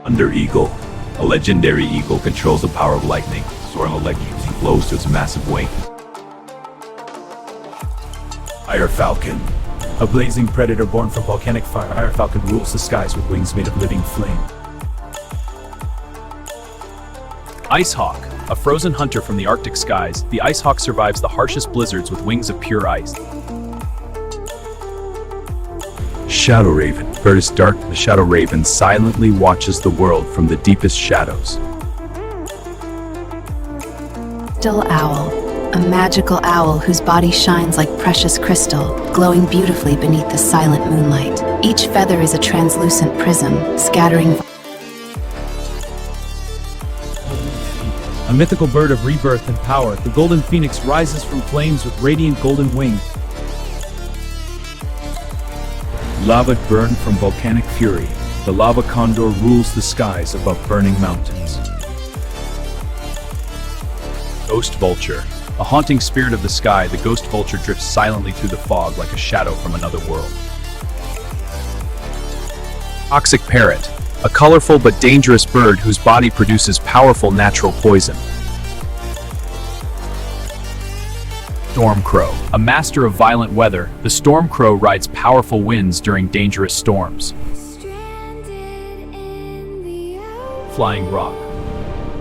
Thunder Eagle. A legendary eagle controls the power of lightning, soaring electricity flows to its massive wing. Fire Falcon. A blazing predator born from volcanic fire, Fire Falcon rules the skies with wings made of living flame. Ice Hawk. A frozen hunter from the Arctic skies, the Ice Hawk survives the harshest blizzards with wings of pure ice. Shadow Raven. Bird is dark, the Shadow Raven silently watches the world from the deepest shadows. Crystal Owl. A magical owl whose body shines like precious crystal, glowing beautifully beneath the silent moonlight. Each feather is a translucent prism, scattering. A mythical bird of rebirth and power, the golden phoenix rises from flames with radiant golden wings. Lava burn from volcanic fury. The lava condor rules the skies above burning mountains. Ghost Vulture. A haunting spirit of the sky, the ghost vulture drifts silently through the fog like a shadow from another world. Toxic Parrot. A colorful but dangerous bird whose body produces powerful natural poison. Storm Crow. A master of violent weather, the storm crow rides powerful winds during dangerous storms. Flying Rock.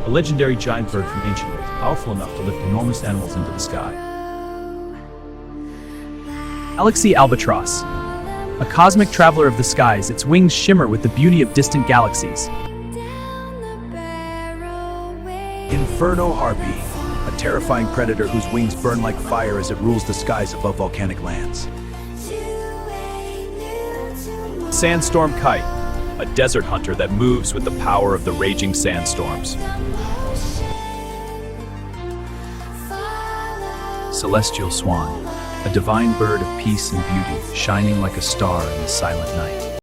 A legendary giant bird from ancient Earth, powerful enough to lift enormous animals into the sky. Galaxy Albatross. A cosmic traveler of the skies, its wings shimmer with the beauty of distant galaxies. Inferno Harpy. A terrifying predator whose wings burn like fire as it rules the skies above volcanic lands. Sandstorm Kite. A desert hunter that moves with the power of the raging sandstorms. Celestial Swan. A divine bird of peace and beauty, shining like a star in the silent night.